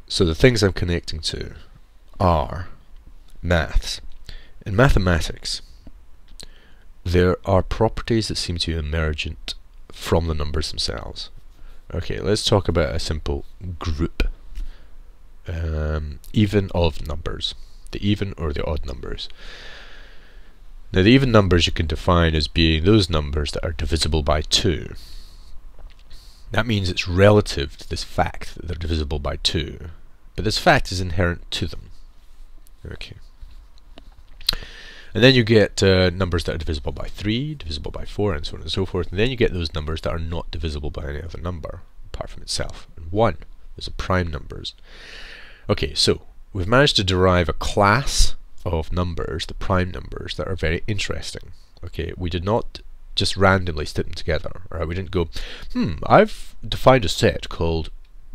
So the things I'm connecting to are maths. In mathematics, there are properties that seem to be emergent from the numbers themselves. Okay, let's talk about a simple group. Even of numbers. The even or the odd numbers. Now the even numbers you can define as being those numbers that are divisible by 2. That means it's relative to this fact that they're divisible by 2. But this fact is inherent to them. Okay. And then you get numbers that are divisible by 3, divisible by 4, and so on and so forth. And then you get those numbers that are not divisible by any other number, apart from itself. And 1 is the prime numbers. Okay, so we've managed to derive a class of numbers, the prime numbers, that are very interesting. Okay, we did not just randomly stick them together. Right? We didn't go, I've defined a set called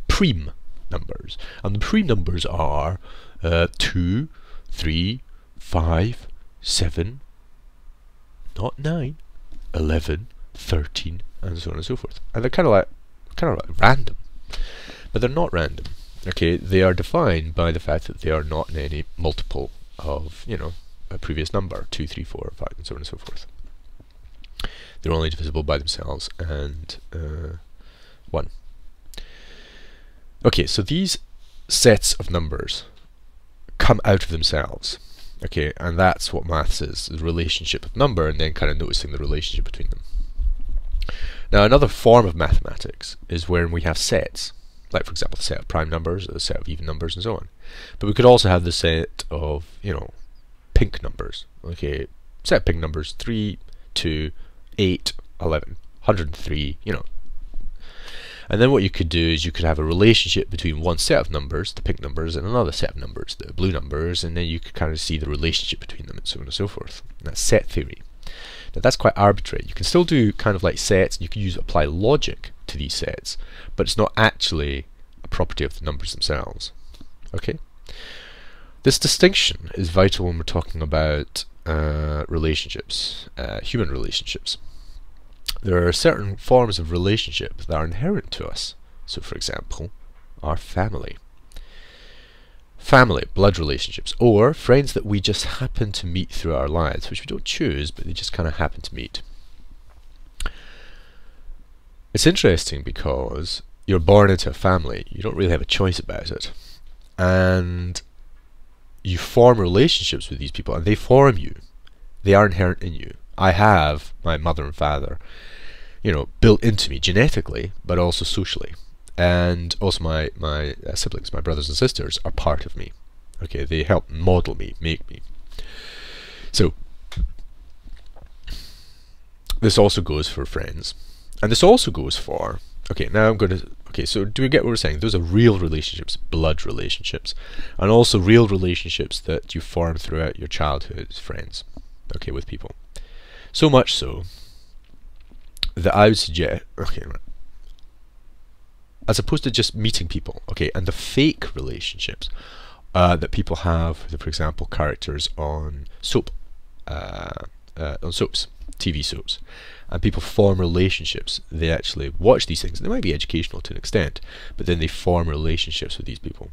prime numbers. And the prime numbers are 2, 3, 5, 7, not 9, 11, 13, and so on and so forth. And they're kind of like random, but they're not random. Okay, they are defined by the fact that they are not in any multiple of, you know, a previous number, 2, 3, 4, 5, and so on and so forth. They're only divisible by themselves and 1. Okay, so these sets of numbers come out of themselves. Okay, and that's what maths is, the relationship of number, and then kind of noticing the relationship between them. Now another form of mathematics is when we have sets, like for example the set of prime numbers, or the set of even numbers, and so on. But we could also have the set of, you know, pink numbers. Okay, set of pink numbers, 3, 2, 8, 11, 103, you know. And then what you could do is you could have a relationship between one set of numbers, the pink numbers, and another set of numbers, the blue numbers, and then you could kind of see the relationship between them and so on and so forth. And that's set theory. Now that's quite arbitrary. You can still do kind of like sets, you can apply logic to these sets, but it's not actually a property of the numbers themselves. Okay? This distinction is vital when we're talking about relationships, human relationships. There are certain forms of relationship that are inherent to us. So for example, our family. Family, blood relationships, or friends that we just happen to meet through our lives, which we don't choose, but they just kind of happen to meet. It's interesting because you're born into a family, you don't really have a choice about it. And you form relationships with these people, and they form you. They are inherent in you. I have my mother and father, you know, built into me genetically, but also socially. And also my siblings, my brothers and sisters, are part of me. Okay, they help model me, make me. So this also goes for friends. And this also goes for, okay, now I'm going to, okay, so do we get what we're saying? Those are real relationships, blood relationships, and also real relationships that you form throughout your childhood as friends, okay, with people. So much so that I would suggest, okay, right, as opposed to just meeting people, okay, and the fake relationships that people have with, for example, characters on soaps, TV soaps, and people form relationships. They actually watch these things, and they might be educational to an extent, but then they form relationships with these people,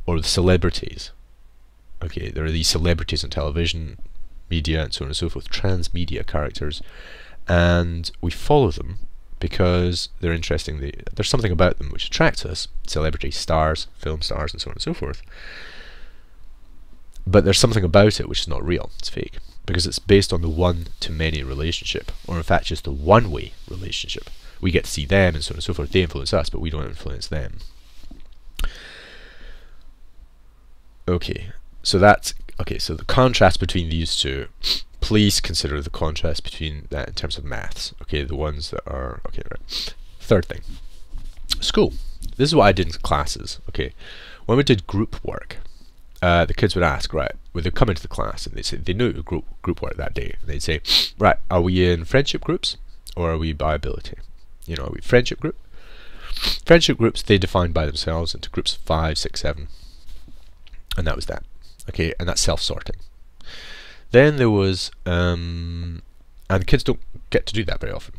or with celebrities. Okay, there are these celebrities on television, media, and so on and so forth, transmedia characters, and we follow them because they're interesting. There's something about them which attracts us, celebrity stars, film stars, and so on and so forth. But there's something about it which is not real, it's fake, because it's based on the one-to-many relationship, or in fact just the one-way relationship. We get to see them and so on and so forth, they influence us, but we don't influence them. Okay, so that's, okay, so the contrast between these two, please consider the contrast between that in terms of maths, okay, the ones that are, okay, right. Third thing, school. This is what I did in classes, okay. When we did group work, the kids would ask, right, would they come into the class and they'd say, they knew group work that day, and they'd say, right, are we in friendship groups or are we by ability? You know, are we friendship group? Friendship groups, they defined by themselves into groups of 5, 6, 7, and that was that. Okay, and that's self-sorting. Then there was, and kids don't get to do that very often,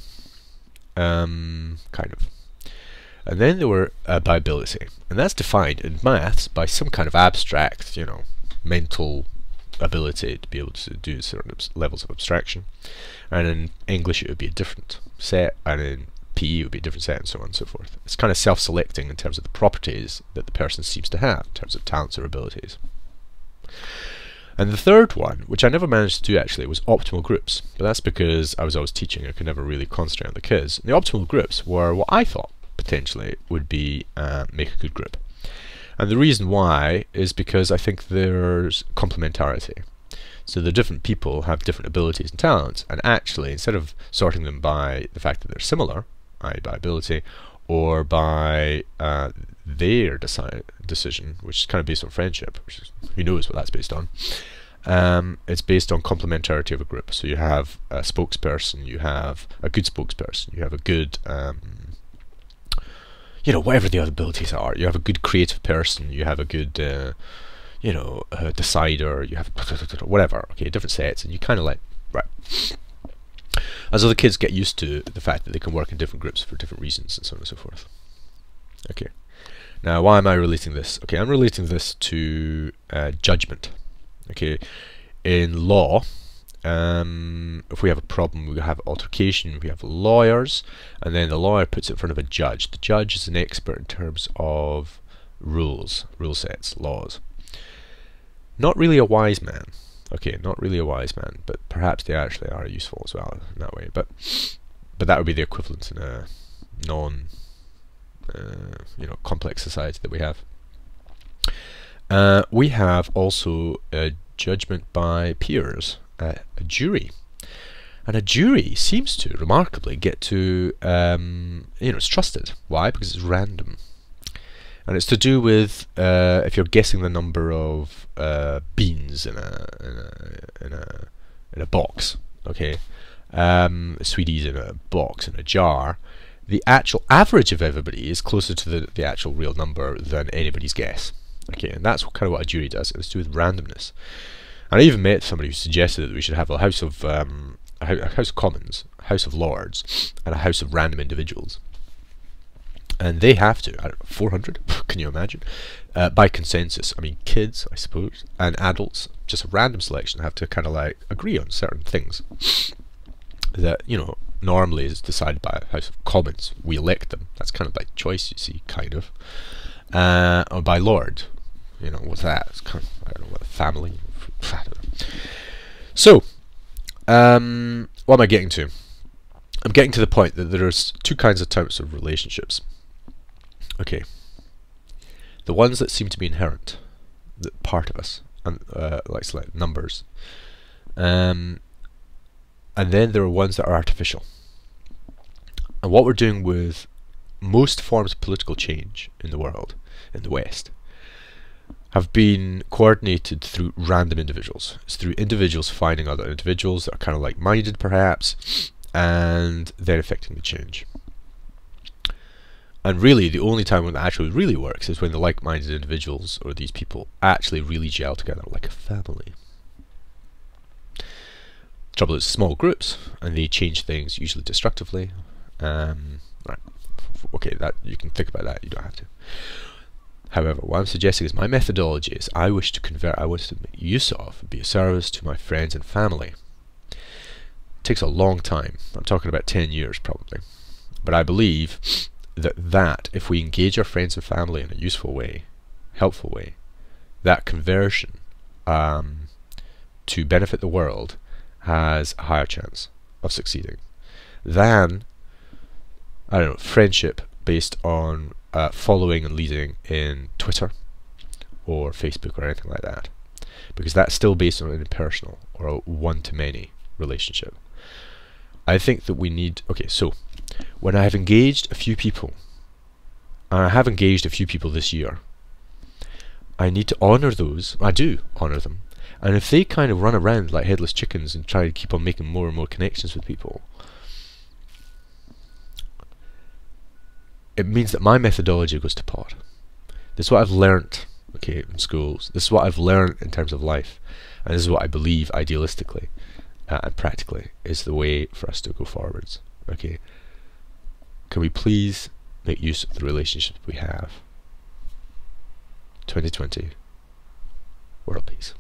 kind of. And then there were by ability, and that's defined in maths by some kind of abstract, you know, mental ability to be able to do certain levels of abstraction. And in English it would be a different set, and in PE it would be a different set, and so on and so forth. It's kind of self-selecting in terms of the properties that the person seems to have in terms of talents or abilities. And the third one, which I never managed to do actually, was optimal groups. But that's because I was always teaching, I could never really concentrate on the kids. And the optimal groups were what I thought potentially would be make a good group. And the reason why is because I think there's complementarity. So the different people have different abilities and talents, and actually instead of sorting them by the fact that they're similar, i.e. by ability, or by their decision, which is kind of based on friendship, which is, who knows what that's based on. It's based on complementarity of a group. So you have a spokesperson, you have a good spokesperson, you have a good, you know, whatever the other abilities are. You have a good creative person, you have a good, you know, decider, you have whatever, okay, different sets, and you kind of like, right. As other kids get used to the fact that they can work in different groups for different reasons, and so on and so forth. Okay. Now, why am I relating this? Okay, I'm relating this to judgment. Okay, in law, if we have a problem, we have altercation, we have lawyers, and then the lawyer puts it in front of a judge. The judge is an expert in terms of rules, rule sets, laws. Not really a wise man. Okay, not really a wise man, but perhaps they actually are useful as well in that way. But that would be the equivalent in a non, you know, complex society that we have. We have also a judgment by peers, a jury, and a jury seems to remarkably get to, you know, it's trusted. Why? Because it's random. And it's to do with if you're guessing the number of beans in a box, okay, sweeties in a box, in a jar, the actual average of everybody is closer to the actual real number than anybody's guess. Okay, and that's kind of what a jury does. It's to do with randomness. And I even met somebody who suggested that we should have a House of Commons, a House of Lords, and a House of Random Individuals. And they have to, I don't know, 400? Can you imagine? By consensus. I mean, kids, I suppose, and adults, just a random selection, have to kind of like agree on certain things that, you know, normally is decided by a House of Commons. We elect them. That's kind of by choice, you see, kind of. Or by Lord. You know, what's that? It's kind of, I don't know, what, family? I don't know. So, what am I getting to? I'm getting to the point that there's two kinds of types of relationships. Okay. The ones that seem to be inherent, that part of us, and like numbers. And then there are ones that are artificial. And what we're doing with most forms of political change in the world, in the West, have been coordinated through random individuals. It's through individuals finding other individuals that are kind of like-minded, perhaps, and then affecting the change. And really, the only time when that actually really works is when the like-minded individuals, or these people, actually really gel together like a family. The trouble is small groups, and they change things, usually destructively. Right. Okay, that you can think about that, you don't have to. However, what I'm suggesting is my methodology is I wish to make use of and be a service to my friends and family. It takes a long time. I'm talking about 10 years probably. But I believe that if we engage our friends and family in a useful way, helpful way, that conversion to benefit the world has a higher chance of succeeding than, I don't know, friendship based on following and leading in Twitter or Facebook or anything like that, because that's still based on an impersonal or a one-to-many relationship. I think that we need, okay, so when I have engaged a few people, and I have engaged a few people this year, I need to honour those. I do honour them, and if they kind of run around like headless chickens and try to keep on making more and more connections with people, it means that my methodology goes to pot. This is what I've learnt, okay, in schools. This is what I've learnt in terms of life, and this is what I believe idealistically and practically is the way for us to go forwards. Okay, can we please make use of the relationships we have. 2020, world peace.